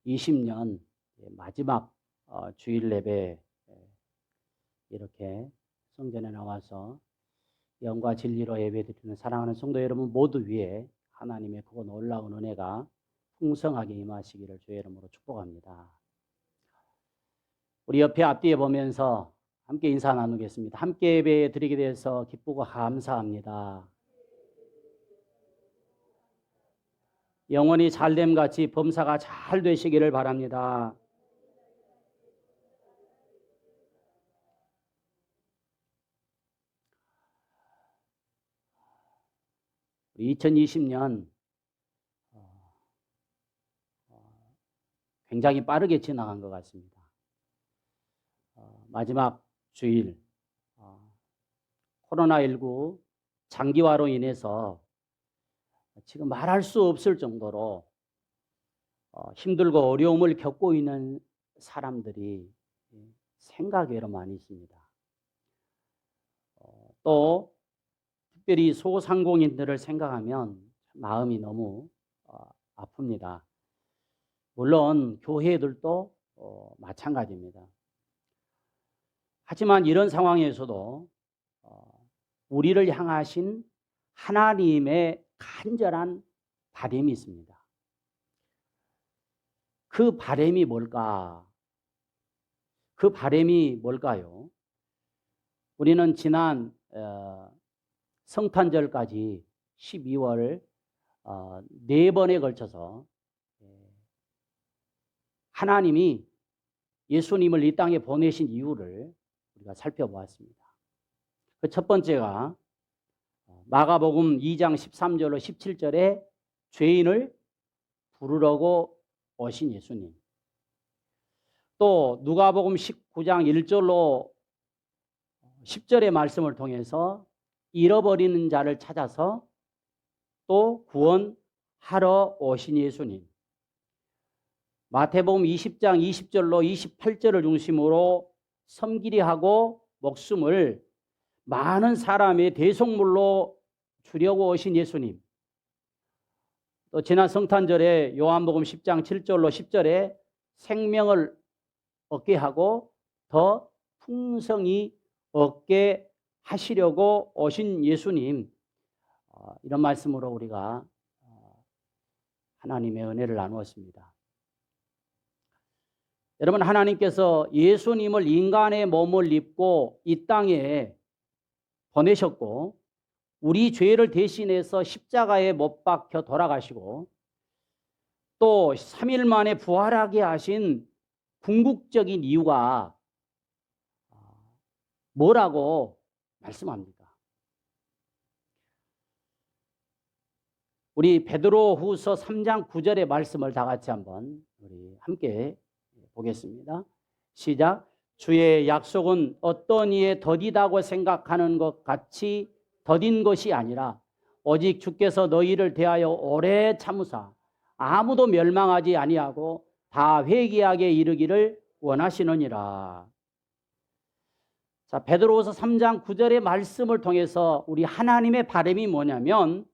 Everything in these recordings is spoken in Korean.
2020년 마지막 주일 예배 이렇게 성전에 나와서 영과 진리로 예배드리는 사랑하는 성도 여러분 모두 위에 하나님의 크고 놀라운 은혜가 풍성하게 임하시기를 주의 이름으로 축복합니다. 우리 옆에 앞뒤에 보면서 함께 인사 나누겠습니다. 함께 예배 드리게 돼서 기쁘고 감사합니다. 영원히 잘됨같이 범사가 잘 되시기를 바랍니다. 우리 2020년 굉장히 빠르게 지나간 것 같습니다. 마지막 주일 코로나19 장기화로 인해서 지금 말할 수 없을 정도로 힘들고 어려움을 겪고 있는 사람들이 생각외로 많이 있습니다. 또 특별히 소상공인들을 생각하면 마음이 너무 아픕니다. 물론 교회들도 마찬가지입니다. 하지만 이런 상황에서도 우리를 향하신 하나님의 간절한 바람이 있습니다. 그 바람이 뭘까? 그 바람이 뭘까요? 우리는 지난 성탄절까지 12월 4번에 걸쳐서 하나님이 예수님을 이 땅에 보내신 이유를 우리가 살펴보았습니다. 그 첫 번째가 마가복음 2장 13절로 17절에 죄인을 부르려고 오신 예수님. 또 누가복음 19장 1절로 10절의 말씀을 통해서 잃어버리는 자를 찾아서 또 구원하러 오신 예수님. 마태복음 20장 20절로 28절을 중심으로 섬기려 하고 목숨을 많은 사람의 대속물로 주려고 오신 예수님. 또 지난 성탄절에 요한복음 10장 7절로 10절에 생명을 얻게 하고 더 풍성히 얻게 하시려고 오신 예수님. 이런 말씀으로 우리가 하나님의 은혜를 나누었습니다. 여러분, 하나님께서 예수님을 인간의 몸을 입고 이 땅에 보내셨고 우리 죄를 대신해서 십자가에 못 박혀 돌아가시고 또 3일 만에 부활하게 하신 궁극적인 이유가 뭐라고 말씀합니까? 우리 베드로후서 3장 9절의 말씀을 다 같이 한번 우리 함께 보겠습니다. 시작. 주의 약속은 어떤 이에 더디다고 생각하는 것 같이 더딘 것이 아니라 오직 주께서 너희를 대하여 오래 참으사 아무도 멸망하지 아니하고 다 회개하게 이르기를 원하시느니라. 자, 베드로후서 3장 9절의 말씀을 통해서 우리 하나님의 바람이 뭐냐면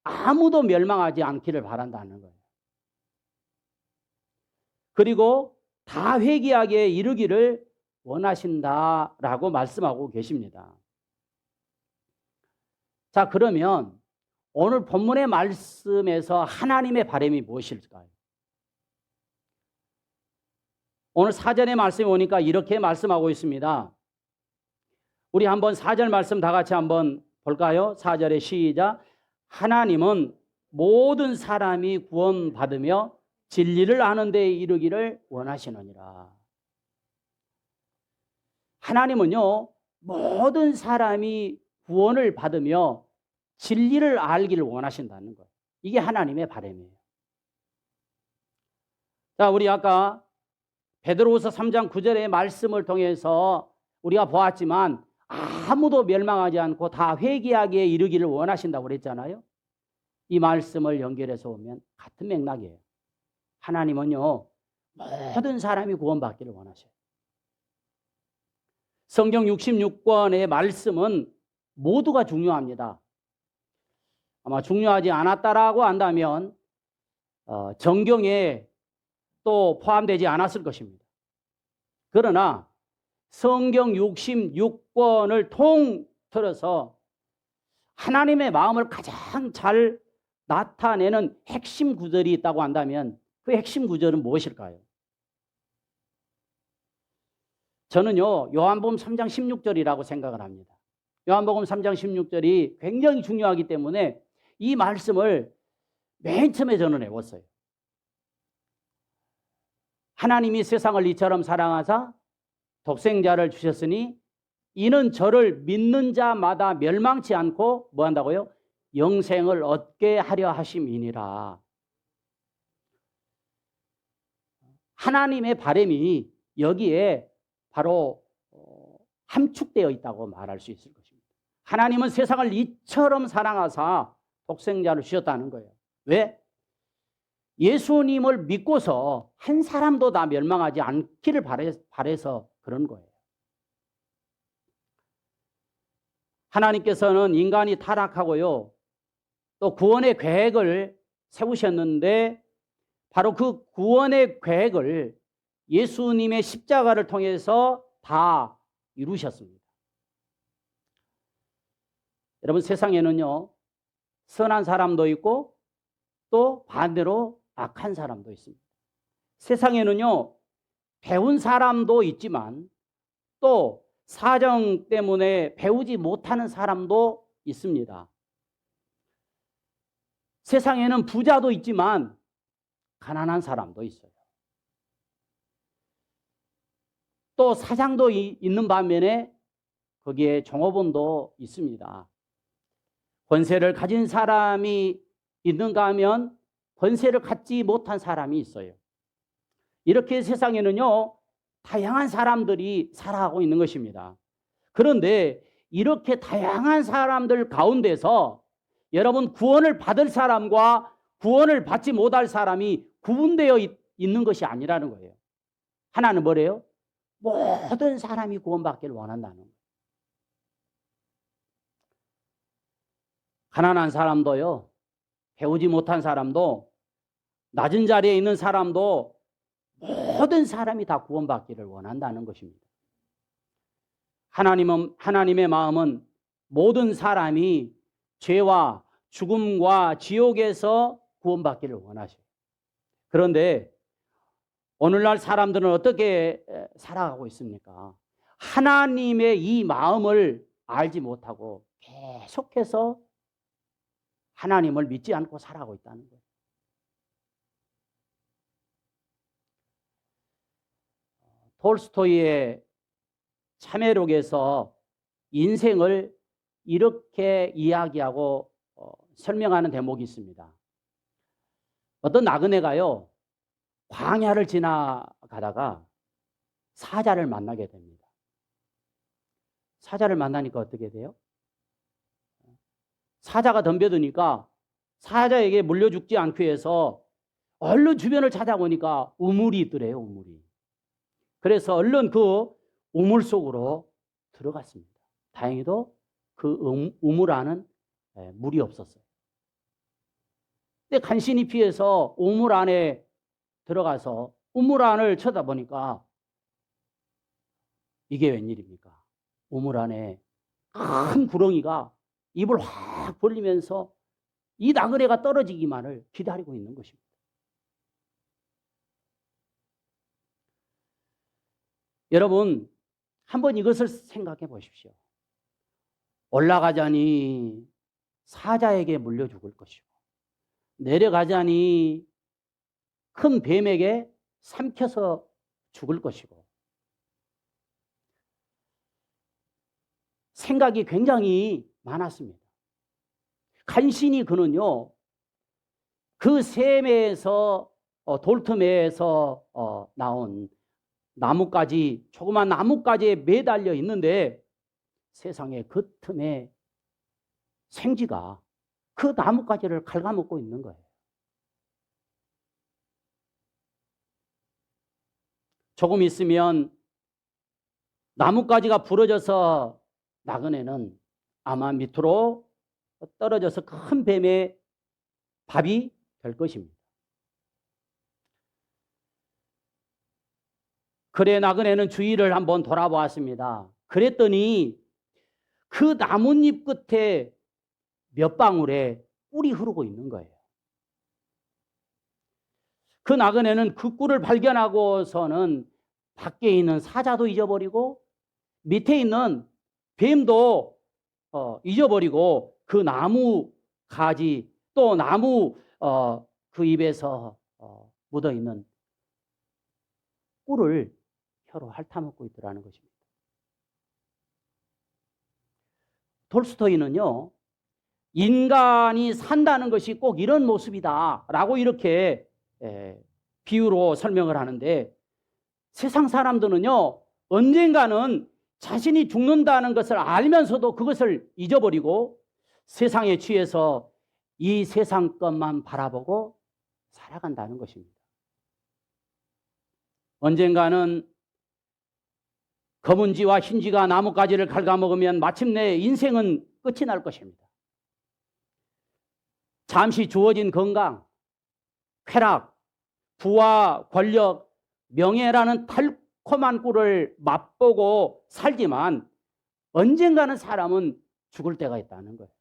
아무도 멸망하지 않기를 바란다는 거예요. 그리고 다 회개하게 이르기를 원하신다라고 말씀하고 계십니다. 자, 그러면 오늘 본문의 말씀에서 하나님의 바람이 무엇일까요? 오늘 4절의 말씀에 오니까 이렇게 말씀하고 있습니다. 우리 한번 4절 말씀 다 같이 한번 볼까요? 4절의 시작. 하나님은 모든 사람이 구원받으며 진리를 아는 데에 이르기를 원하시느니라. 하나님은요, 모든 사람이 구원을 받으며 진리를 알기를 원하신다는 거예요. 이게 하나님의 바람이에요. 자, 우리 아까 베드로후서 3장 9절의 말씀을 통해서 우리가 보았지만 아무도 멸망하지 않고 다 회개하기에 이르기를 원하신다고 그랬잖아요. 이 말씀을 연결해서 보면 같은 맥락이에요. 하나님은요, 모든 사람이 구원받기를 원하셔요. 성경 66권의 말씀은 모두가 중요합니다. 아마 중요하지 않았다라고 한다면 정경에 또 포함되지 않았을 것입니다. 그러나 성경 66권을 통틀어서 하나님의 마음을 가장 잘 나타내는 핵심 구절이 있다고 한다면 그 핵심 구절은 무엇일까요? 저는요, 요한복음 3장 16절이라고 생각을 합니다. 요한복음 3장 16절이 굉장히 중요하기 때문에 이 말씀을 맨 처음에 저는 외웠어요. 하나님이 세상을 이처럼 사랑하사 독생자를 주셨으니 이는 저를 믿는 자마다 멸망치 않고 뭐 한다고요? 영생을 얻게 하려 하심이니라. 하나님의 바람이 여기에 바로 함축되어 있다고 말할 수 있을 것입니다. 하나님은 세상을 이처럼 사랑하사 독생자를 주셨다는 거예요. 왜? 예수님을 믿고서 한 사람도 다 멸망하지 않기를 바래서 그런 거예요. 하나님께서는 인간이 타락하고요, 또 구원의 계획을 세우셨는데 바로 그 구원의 계획을 예수님의 십자가를 통해서 다 이루셨습니다. 여러분, 세상에는요, 선한 사람도 있고 또 반대로 악한 사람도 있습니다. 세상에는요, 배운 사람도 있지만 또 사정 때문에 배우지 못하는 사람도 있습니다. 세상에는 부자도 있지만 가난한 사람도 있어요. 또 사장도 있는 반면에 거기에 종업원도 있습니다. 권세를 가진 사람이 있는가 하면 권세를 갖지 못한 사람이 있어요. 이렇게 세상에는요, 다양한 사람들이 살아가고 있는 것입니다. 그런데 이렇게 다양한 사람들 가운데서 여러분, 구원을 받을 사람과 구원을 받지 못할 사람이 구분되어 있는 것이 아니라는 거예요. 하나는 뭐래요? 모든 사람이 구원받기를 원한다는 거예요. 가난한 사람도요, 배우지 못한 사람도, 낮은 자리에 있는 사람도 모든 사람이 다 구원받기를 원한다는 것입니다. 하나님의 마음은 모든 사람이 죄와 죽음과 지옥에서 구원받기를 원하셔요. 그런데 오늘날 사람들은 어떻게 살아가고 있습니까? 하나님의 이 마음을 알지 못하고 계속해서 하나님을 믿지 않고 살아가고 있다는 거예요. 톨스토이의 참회록에서 인생을 이렇게 이야기하고 설명하는 대목이 있습니다. 어떤 나그네가요, 광야를 지나가다가 사자를 만나게 됩니다. 사자를 만나니까 어떻게 돼요? 사자가 덤벼드니까 사자에게 물려 죽지 않기 위해서 얼른 주변을 찾아보니까 우물이 있더래요, 우물이. 그래서 얼른 그 우물 속으로 들어갔습니다. 다행히도 그 우물 안은 물이 없었어요. 근데 간신히 피해서 우물 안에 들어가서 우물 안을 쳐다보니까 이게 웬일입니까? 우물 안에 큰 구렁이가 입을 확 벌리면서 이 나그네가 떨어지기만을 기다리고 있는 것입니다. 여러분, 한번 이것을 생각해 보십시오. 올라가자니 사자에게 물려 죽을 것이고, 내려가자니 큰 뱀에게 삼켜서 죽을 것이고, 생각이 굉장히 많았습니다. 간신히 그는요, 그 샘에서 돌틈에서 나온 나뭇가지, 조그만 나뭇가지에 매달려 있는데 세상에 그 틈에 생쥐가 그 나뭇가지를 갉아먹고 있는 거예요. 조금 있으면 나뭇가지가 부러져서 나그네는 아마 밑으로 떨어져서 큰 뱀의 밥이 될 것입니다. 그래 나그네는 주위를 한번 돌아보았습니다. 그랬더니 그 나뭇잎 끝에 몇 방울의 꿀이 흐르고 있는 거예요. 그 나그네는 그 꿀을 발견하고서는 밖에 있는 사자도 잊어버리고 밑에 있는 뱀도 잊어버리고 그 나무 가지 또 나무 그 입에서 묻어있는 꿀을 혀로 핥아먹고 있더라는 것입니다. 톨스토이는요, 인간이 산다는 것이 꼭 이런 모습이다라고 이렇게 비유로 설명을 하는데, 세상 사람들은요, 언젠가는 자신이 죽는다는 것을 알면서도 그것을 잊어버리고 세상에 취해서 이 세상 것만 바라보고 살아간다는 것입니다. 언젠가는 검은지와 흰지가 나뭇가지를 갉아먹으면 마침내 인생은 끝이 날 것입니다. 잠시 주어진 건강, 쾌락, 부와 권력, 명예라는 달콤한 꿀을 맛보고 살지만 언젠가는 사람은 죽을 때가 있다는 거예요.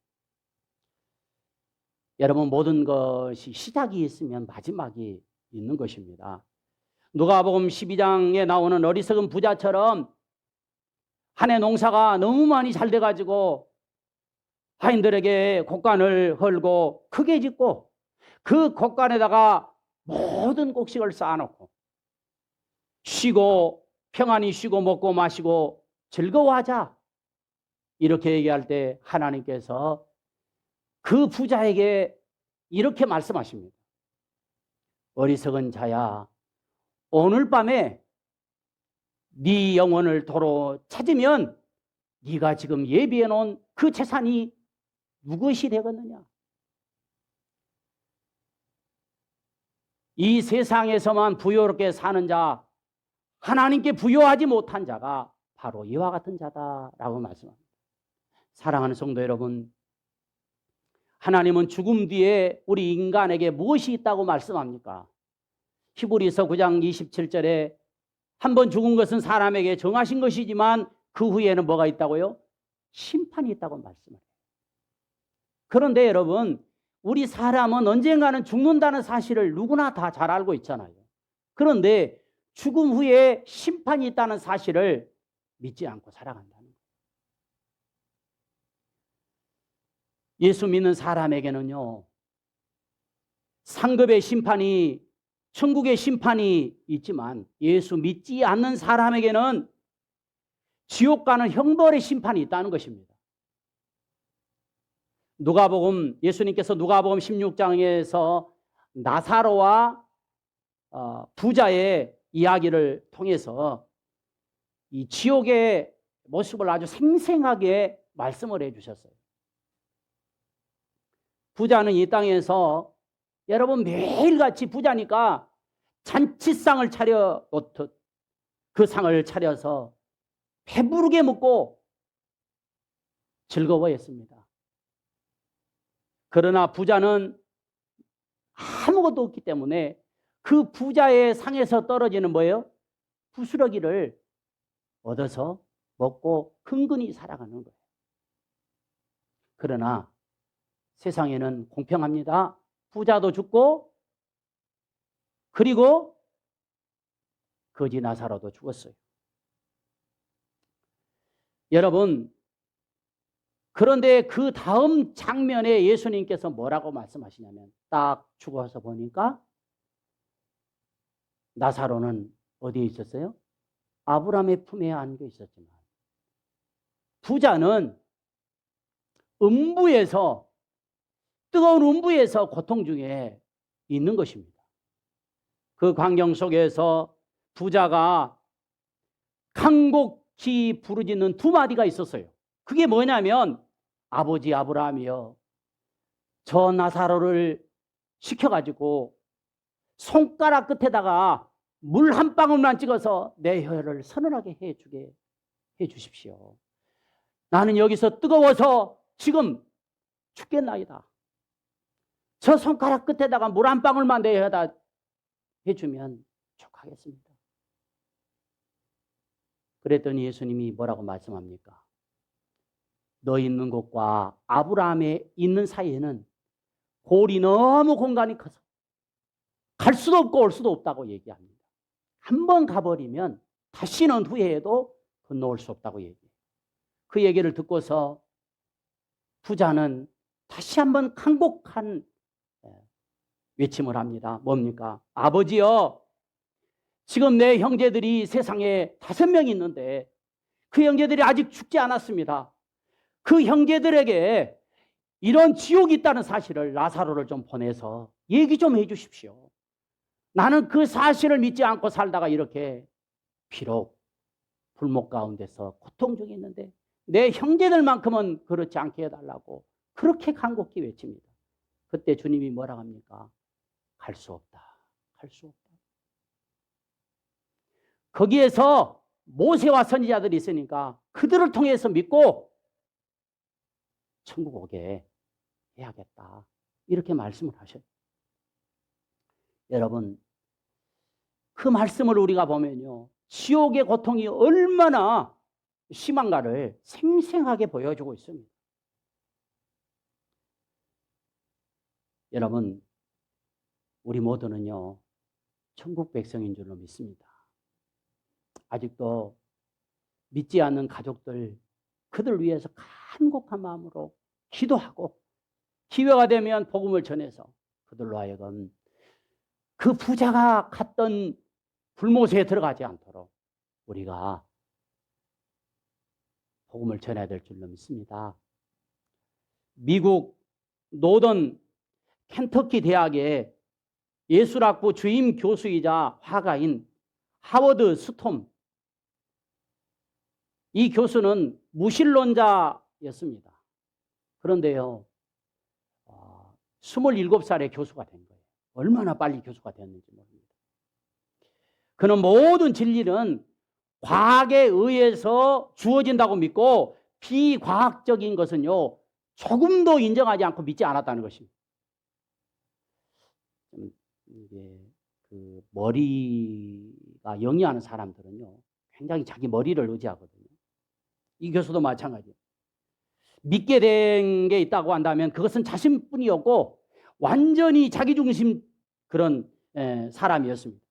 여러분, 모든 것이 시작이 있으면 마지막이 있는 것입니다. 누가복음 12장에 나오는 어리석은 부자처럼 한 해 농사가 너무 많이 잘 돼가지고 하인들에게 곡간을 헐고 크게 짓고 그 곡간에다가 모든 곡식을 쌓아놓고 쉬고 평안히 쉬고 먹고 마시고 즐거워하자 이렇게 얘기할 때 하나님께서 그 부자에게 이렇게 말씀하십니다. 어리석은 자야, 오늘 밤에 네 영혼을 도로 찾으면 네가 지금 예비해 놓은 그 재산이 무엇이 되겠느냐? 이 세상에서만 부유롭게 사는 자, 하나님께 부유하지 못한 자가 바로 이와 같은 자다라고 말씀합니다. 사랑하는 성도 여러분, 하나님은 죽음 뒤에 우리 인간에게 무엇이 있다고 말씀합니까? 히브리서 9장 27절에 한번 죽은 것은 사람에게 정하신 것이지만 그 후에는 뭐가 있다고요? 심판이 있다고 말씀해요. 그런데 여러분, 우리 사람은 언젠가는 죽는다는 사실을 누구나 다 잘 알고 있잖아요. 그런데 죽음 후에 심판이 있다는 사실을 믿지 않고 살아간다는 거예요. 예수 믿는 사람에게는요, 상급의 심판이, 천국의 심판이 있지만 예수 믿지 않는 사람에게는 지옥 가는 형벌의 심판이 있다는 것입니다. 예수님께서 누가복음 16장에서 나사로와 부자의 이야기를 통해서 이 지옥의 모습을 아주 생생하게 말씀을 해주셨어요. 부자는 이 땅에서 여러분 매일같이 부자니까 잔치상을 차려 놓듯 그 상을 차려서 배부르게 먹고 즐거워했습니다. 그러나 부자는 아무것도 없기 때문에 그 부자의 상에서 떨어지는 뭐예요? 부스러기를 얻어서 먹고 흥건히 살아가는 거예요. 그러나 세상에는 공평합니다. 부자도 죽고 그리고 거지 나사로도 죽었어요. 여러분, 그런데 그 다음 장면에 예수님께서 뭐라고 말씀하시냐면 딱 죽어서 보니까 나사로는 어디에 있었어요? 아브라함의 품에 안겨 있었지만 부자는 뜨거운 음부에서 고통 중에 있는 것입니다. 그 광경 속에서 부자가 간곡히 부르짖는 두 마디가 있었어요. 그게 뭐냐면 아버지 아브라함이여, 저 나사로를 시켜가지고 손가락 끝에다가 물 한 방울만 찍어서 내 혀를 서늘하게 해 주십시오. 나는 여기서 뜨거워서 지금 죽겠나이다. 저 손가락 끝에다가 물 한 방울만 내 혀에다 해주면 족하겠습니다. 그랬더니 예수님이 뭐라고 말씀합니까? 너 있는 곳과 아브라함의 있는 사이에는 골이 너무 공간이 커서 갈 수도 없고 올 수도 없다고 얘기합니다. 한번 가버리면 다시는 후회해도 건너올 수 없다고 얘기해요. 그 얘기를 듣고서 부자는 다시 한번 간곡한 외침을 합니다. 뭡니까? 아버지여, 지금 내 형제들이 세상에 5명 있는데 그 형제들이 아직 죽지 않았습니다. 그 형제들에게 이런 지옥이 있다는 사실을 나사로를 좀 보내서 얘기 좀 해주십시오. 나는 그 사실을 믿지 않고 살다가 이렇게 비록 불목 가운데서 고통 중에 있는데 내 형제들만큼은 그렇지 않게 해달라고 그렇게 간곡히 외칩니다. 그때 주님이 뭐라 합니까? 갈 수 없다. 갈 수 없다. 거기에서 모세와 선지자들이 있으니까 그들을 통해서 믿고 천국 오게 해야겠다. 이렇게 말씀을 하셔요. 여러분, 그 말씀을 우리가 보면요, 지옥의 고통이 얼마나 심한가를 생생하게 보여주고 있습니다. 여러분, 우리 모두는요, 천국 백성인 줄로 믿습니다. 아직도 믿지 않는 가족들, 그들 위해서 간곡한 마음으로 기도하고 기회가 되면 복음을 전해서 그들로 하여금 그 부자가 갔던 불못에 들어가지 않도록 우리가 복음을 전해야 될 줄로 믿습니다. 미국 노던 켄터키 대학의 예술학부 주임 교수이자 화가인 하워드 스톰, 이 교수는 무신론자였습니다. 그런데요, 27살에 교수가 된 거예요. 얼마나 빨리 교수가 되었는지 모릅니다. 그는 모든 진리는 과학에 의해서 주어진다고 믿고 비과학적인 것은요, 조금도 인정하지 않고 믿지 않았다는 것입니다. 이게 그 머리가 영리하는 사람들은요, 굉장히 자기 머리를 의지하거든요. 이 교수도 마찬가지예요. 믿게 된 게 있다고 한다면 그것은 자신뿐이었고 완전히 자기중심 그런 사람이었습니다.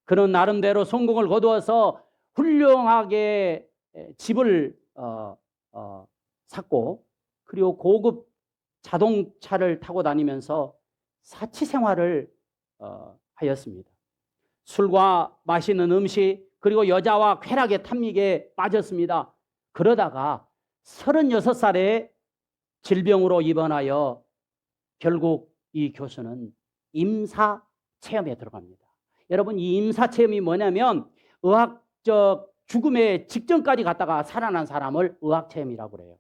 그는 나름대로 성공을 거두어서 훌륭하게 집을 샀고, 그리고 고급 자동차를 타고 다니면서 사치 생활을 하였습니다. 술과 맛있는 음식, 그리고 여자와 쾌락의 탐닉에 빠졌습니다. 그러다가 36살에 질병으로 입원하여 결국 이 교수는 임사체험에 들어갑니다. 여러분, 이 임사체험이 뭐냐면 의학적 죽음의 직전까지 갔다가 살아난 사람을 의학체험이라고 그래요.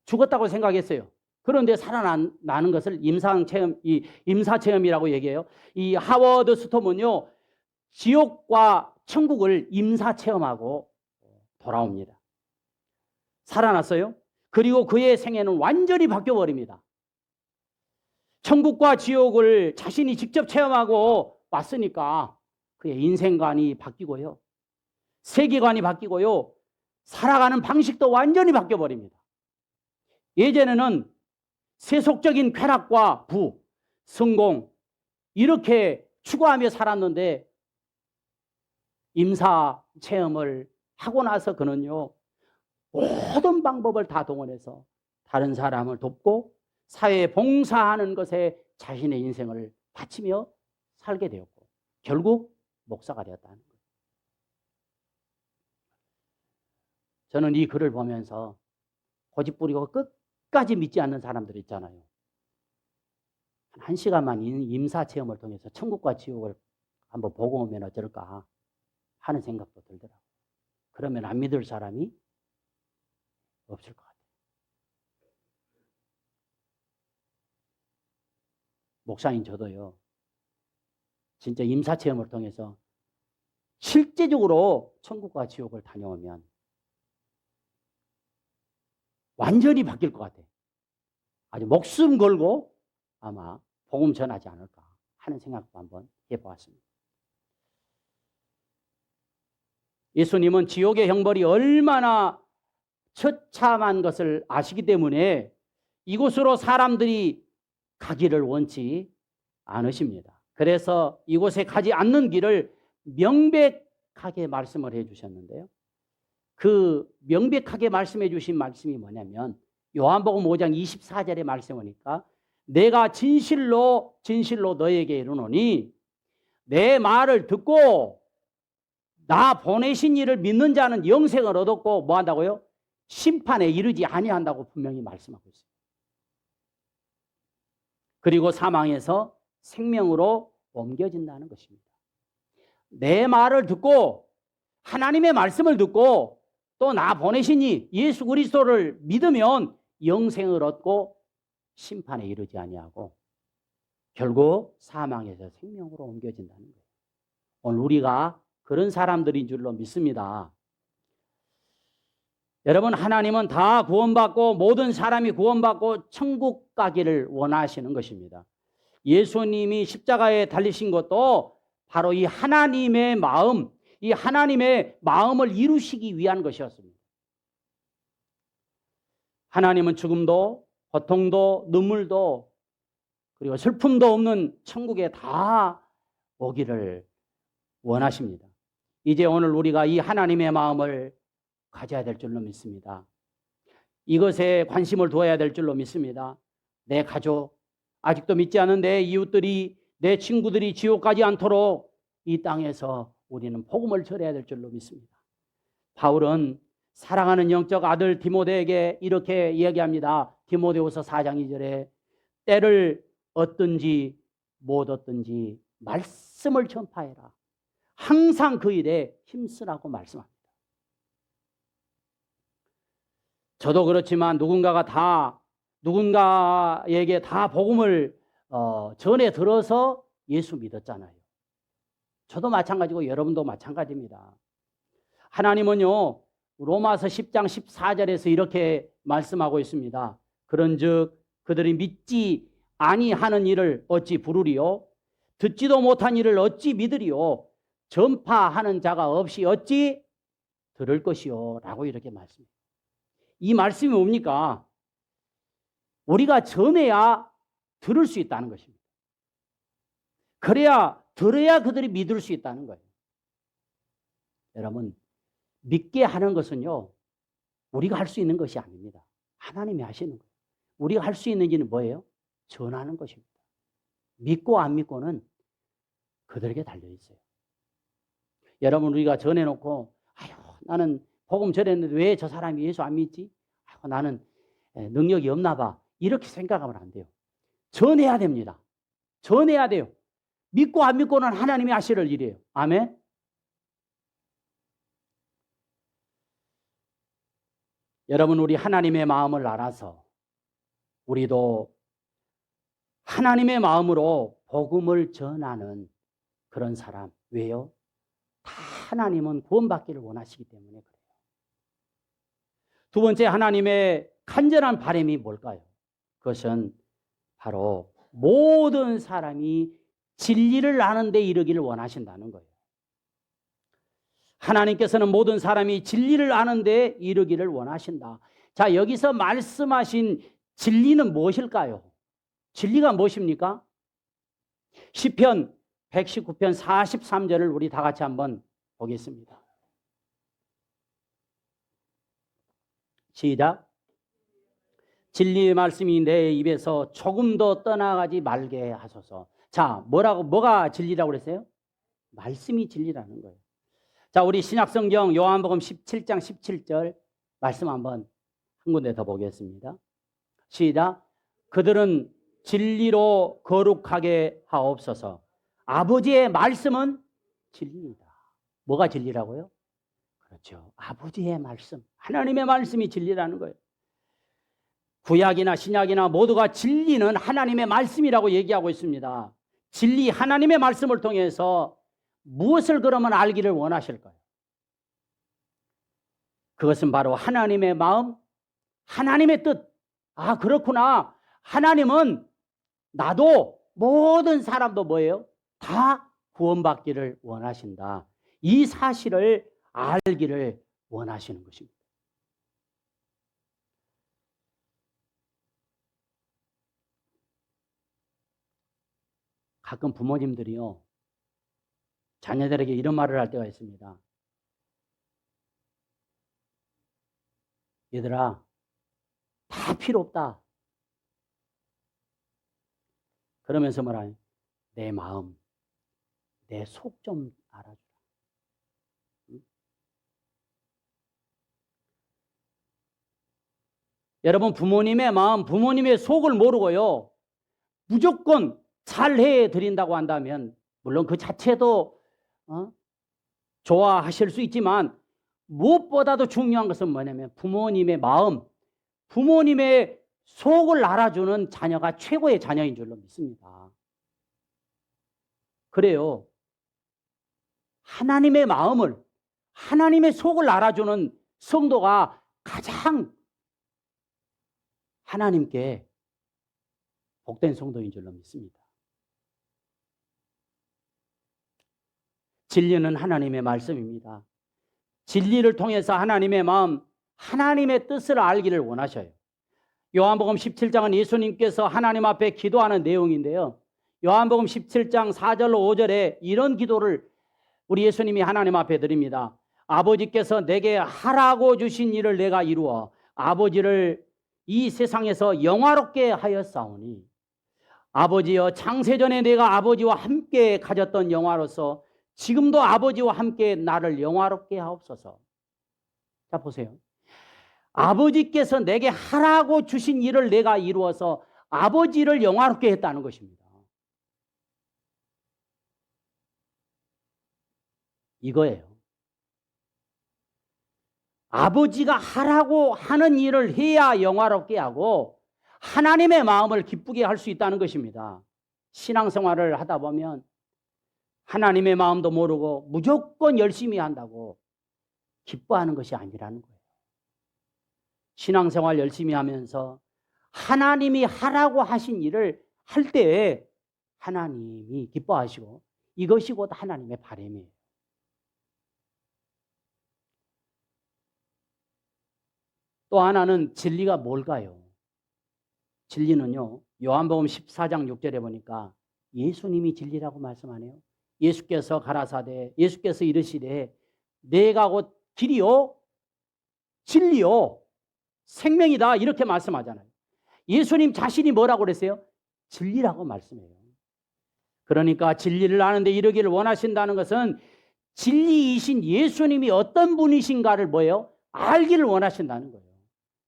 죽었다고 생각했어요. 그런데 살아나는 것을 임사체험이라고 얘기해요. 이 하워드 스톰은요, 지옥과 천국을 임사체험하고 돌아옵니다. 살아났어요. 그리고 그의 생애는 완전히 바뀌어버립니다. 천국과 지옥을 자신이 직접 체험하고 왔으니까 그의 인생관이 바뀌고요, 세계관이 바뀌고요, 살아가는 방식도 완전히 바뀌어버립니다. 예전에는 세속적인 쾌락과 부, 성공 이렇게 추구하며 살았는데 임사 체험을 하고 나서 그는요, 모든 방법을 다 동원해서 다른 사람을 돕고 사회에 봉사하는 것에 자신의 인생을 바치며 살게 되었고 결국 목사가 되었다는 거예요. 저는 이 글을 보면서 고집 부리고 끝까지 믿지 않는 사람들 있잖아요. 한 시간만 임사체험을 통해서 천국과 지옥을 한번 보고 오면 어떨까 하는 생각도 들더라고요. 그러면 안 믿을 사람이 없을 것 같아요. 목사인 저도요, 진짜 임사체험을 통해서 실제적으로 천국과 지옥을 다녀오면 완전히 바뀔 것 같아요. 아주 목숨 걸고 아마 복음 전하지 않을까 하는 생각도 한번 해보았습니다. 예수님은 지옥의 형벌이 얼마나 처참한 것을 아시기 때문에 이곳으로 사람들이 가기를 원치 않으십니다. 그래서 이곳에 가지 않는 길을 명백하게 말씀을 해 주셨는데요. 그 명백하게 말씀해 주신 말씀이 뭐냐면 요한복음 5장 24절의 말씀이니까 내가 진실로 너에게 이르노니 내 말을 듣고 나 보내신 이를 믿는 자는 영생을 얻었고 뭐 한다고요? 심판에 이르지 아니한다고 분명히 말씀하고 있어요. 그리고 사망에서 생명으로 옮겨진다는 것입니다. 내 말을 듣고 하나님의 말씀을 듣고 또 나 보내신 이 예수 그리스도를 믿으면 영생을 얻고 심판에 이르지 아니하고 결국 사망에서 생명으로 옮겨진다는 거예요. 오늘 우리가 그런 사람들인 줄로 믿습니다. 여러분, 하나님은 다 구원받고 모든 사람이 구원받고 천국 가기를 원하시는 것입니다. 예수님이 십자가에 달리신 것도 바로 이 하나님의 마음, 이 하나님의 마음을 이루시기 위한 것이었습니다. 하나님은 죽음도 고통도 눈물도 그리고 슬픔도 없는 천국에 다 오기를 원하십니다. 이제 오늘 우리가 이 하나님의 마음을 가져야 될 줄로 믿습니다. 이것에 관심을 두어야 될 줄로 믿습니다. 내 가족, 아직도 믿지 않은 내 이웃들이, 내 친구들이 지옥 가지 않도록 이 땅에서 우리는 복음을 전해야 될 줄로 믿습니다. 바울은 사랑하는 영적 아들 디모데에게 이렇게 이야기합니다. 디모데후서 4장 2절에 때를 얻든지 못 얻든지 말씀을 전파해라. 항상 그 일에 힘쓰라고 말씀합니다. 저도 그렇지만 누군가에게 다 복음을 전해 들어서 예수 믿었잖아요. 저도 마찬가지고 여러분도 마찬가지입니다. 하나님은요, 로마서 10장 14절에서 이렇게 말씀하고 있습니다. 그런즉 그들이 믿지 아니하는 일을 어찌 부르리요? 듣지도 못한 일을 어찌 믿으리요? 전파하는 자가 없이 어찌 들을 것이요? 라고 이렇게 말씀합니다. 이 말씀이 뭡니까? 우리가 전해야 들을 수 있다는 것입니다. 들어야 그들이 믿을 수 있다는 거예요. 여러분, 믿게 하는 것은요, 우리가 할 수 있는 것이 아닙니다. 하나님이 하시는 거예요. 우리가 할 수 있는 일은 뭐예요? 전하는 것입니다. 믿고 안 믿고는 그들에게 달려있어요. 여러분, 우리가 전해놓고 나는 복음 전했는데 왜 저 사람이 예수 안 믿지? 나는 능력이 없나 봐. 이렇게 생각하면 안 돼요. 전해야 됩니다. 전해야 돼요. 믿고 안 믿고는 하나님이 하실 일이에요. 아멘. 여러분, 우리 하나님의 마음을 알아서 우리도 하나님의 마음으로 복음을 전하는 그런 사람. 왜요? 다 하나님은 구원받기를 원하시기 때문에 그래요. 두 번째, 하나님의 간절한 바람이 뭘까요? 그것은 바로 모든 사람이 진리를 아는 데 이르기를 원하신다는 거예요. 하나님께서는 모든 사람이 진리를 아는 데 이르기를 원하신다. 자, 여기서 말씀하신 진리는 무엇일까요? 진리가 무엇입니까? 시편 119편 43절을 우리 다 같이 한번 보겠습니다. 시작. 진리의 말씀이 내 입에서 조금도 떠나가지 말게 하소서. 자, 뭐가 진리라고 그랬어요? 말씀이 진리라는 거예요. 자, 우리 신약성경 요한복음 17장 17절 말씀 한번 한 군데 더 보겠습니다. 시작. 그들은 진리로 거룩하게 하옵소서. 아버지의 말씀은 진리이다. 뭐가 진리라고요? 그렇죠. 아버지의 말씀, 하나님의 말씀이 진리라는 거예요. 구약이나 신약이나 모두가 진리는 하나님의 말씀이라고 얘기하고 있습니다. 진리, 하나님의 말씀을 통해서 무엇을 그러면 알기를 원하실까요? 그것은 바로 하나님의 마음, 하나님의 뜻. 아, 그렇구나. 하나님은 나도 모든 사람도 뭐예요? 다 구원받기를 원하신다. 이 사실을 알기를 원하시는 것입니다. 가끔 부모님들이요, 자녀들에게 이런 말을 할 때가 있습니다. 얘들아, 다 필요 없다. 그러면서 뭐라, 내 마음, 내 속 좀 알아주라. 응? 여러분, 부모님의 마음, 부모님의 속을 모르고요, 무조건 잘해 드린다고 한다면, 물론 그 자체도 좋아하실 수 있지만, 무엇보다도 중요한 것은 뭐냐면 부모님의 마음, 부모님의 속을 알아주는 자녀가 최고의 자녀인 줄로 믿습니다. 그래요. 하나님의 마음을, 하나님의 속을 알아주는 성도가 가장 하나님께 복된 성도인 줄로 믿습니다. 진리는 하나님의 말씀입니다. 진리를 통해서 하나님의 마음, 하나님의 뜻을 알기를 원하셔요. 요한복음 17장은 예수님께서 하나님 앞에 기도하는 내용인데요. 요한복음 17장 4절로 5절에 이런 기도를 우리 예수님이 하나님 앞에 드립니다. 아버지께서 내게 하라고 주신 일을 내가 이루어 아버지를 이 세상에서 영화롭게 하였사오니, 아버지여, 창세전에 내가 아버지와 함께 가졌던 영화로서 지금도 아버지와 함께 나를 영화롭게 하옵소서. 자, 보세요. 아버지께서 내게 하라고 주신 일을 내가 이루어서 아버지를 영화롭게 했다는 것입니다. 이거예요. 아버지가 하라고 하는 일을 해야 영화롭게 하고 하나님의 마음을 기쁘게 할 수 있다는 것입니다. 신앙생활을 하다 보면 하나님의 마음도 모르고 무조건 열심히 한다고 기뻐하는 것이 아니라는 거예요. 신앙생활 열심히 하면서 하나님이 하라고 하신 일을 할 때에 하나님이 기뻐하시고 이것이 곧 하나님의 바람이에요. 또 하나는 진리가 뭘까요? 진리는요, 요한복음 14장 6절에 보니까 예수님이 진리라고 말씀하네요. 예수께서 가라사대, 예수께서 이르시되 내가 곧 길이요 진리요 생명이다, 이렇게 말씀하잖아요. 예수님 자신이 뭐라고 그랬어요? 진리라고 말씀해요. 그러니까 진리를 아는데 이르기를 원하신다는 것은 진리이신 예수님이 어떤 분이신가를 뭐예요? 알기를 원하신다는 거예요.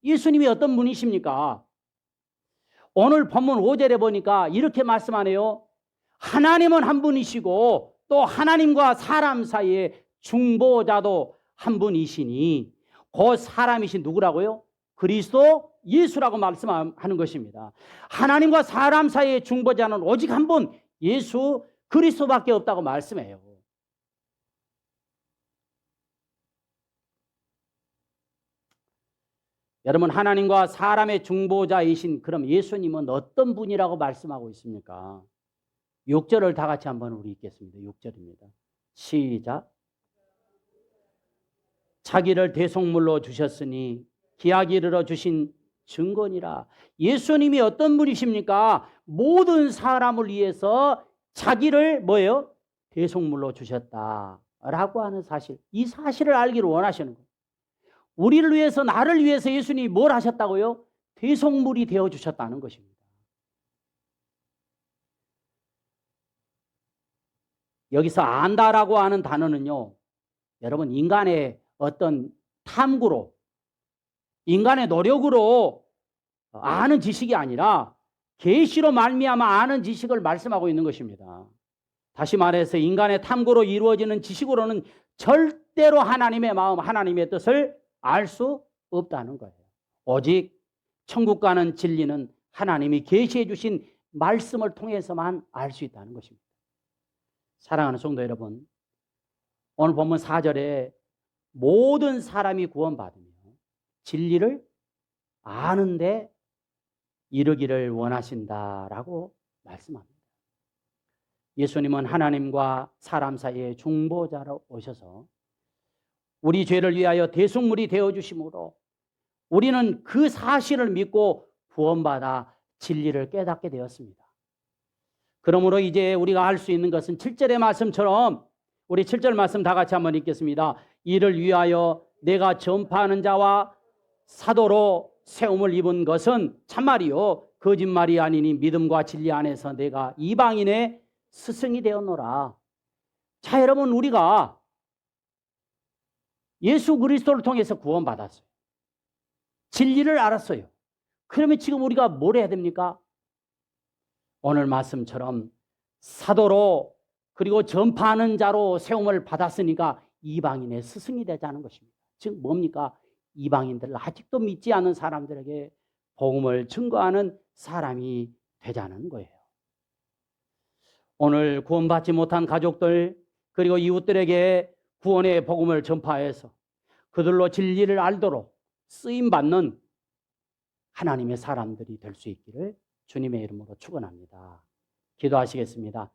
예수님이 어떤 분이십니까? 오늘 본문 5절에 보니까 이렇게 말씀하네요. 하나님은 한 분이시고 또 하나님과 사람 사이에 중보자도 한 분이시니 그 사람이신 누구라고요? 그리스도 예수라고 말씀하는 것입니다. 하나님과 사람 사이의 중보자는 오직 한 분, 예수 그리스도밖에 없다고 말씀해요. 여러분, 하나님과 사람의 중보자이신 그럼 예수님은 어떤 분이라고 말씀하고 있습니까? 6절을 다 같이 한번 우리 읽겠습니다. 6절입니다. 시작. 자기를 대속물로 주셨으니 기약 이르러 주신 증거니라. 예수님이 어떤 분이십니까? 모든 사람을 위해서 자기를 뭐예요? 대속물로 주셨다라고 하는 사실, 이 사실을 알기를 원하시는 거예요. 우리를 위해서, 나를 위해서 예수님이 뭘 하셨다고요? 대속물이 되어주셨다는 것입니다. 여기서 안다라고 하는 단어는요, 여러분, 인간의 어떤 탐구로, 인간의 노력으로 아는 지식이 아니라 계시로 말미암아 아는 지식을 말씀하고 있는 것입니다. 다시 말해서 인간의 탐구로 이루어지는 지식으로는 절대로 하나님의 마음, 하나님의 뜻을 알 수 없다는 거예요. 오직 천국 가는 진리는 하나님이 계시해 주신 말씀을 통해서만 알 수 있다는 것입니다. 사랑하는 성도 여러분, 오늘 본문 4절에 모든 사람이 구원받으며 진리를 아는데 이르기를 원하신다라고 말씀합니다. 예수님은 하나님과 사람 사이의 중보자로 오셔서 우리 죄를 위하여 대속물이 되어주심으로 우리는 그 사실을 믿고 구원받아 진리를 깨닫게 되었습니다. 그러므로 이제 우리가 할 수 있는 것은 7절의 말씀처럼, 우리 7절 말씀 다 같이 한번 읽겠습니다. 이를 위하여 내가 전파하는 자와 사도로 세움을 입은 것은 참말이요 거짓말이 아니니 믿음과 진리 안에서 내가 이방인의 스승이 되었노라. 자, 여러분, 우리가 예수 그리스도를 통해서 구원받았어요. 진리를 알았어요. 그러면 지금 우리가 뭘 해야 됩니까? 오늘 말씀처럼 사도로 그리고 전파하는 자로 세움을 받았으니까 이방인의 스승이 되자는 것입니다. 즉 뭡니까? 이방인들, 아직도 믿지 않는 사람들에게 복음을 증거하는 사람이 되자는 거예요. 오늘 구원받지 못한 가족들 그리고 이웃들에게 구원의 복음을 전파해서 그들로 진리를 알도록 쓰임받는 하나님의 사람들이 될 수 있기를 주님의 이름으로 축원합니다. 기도하시겠습니다.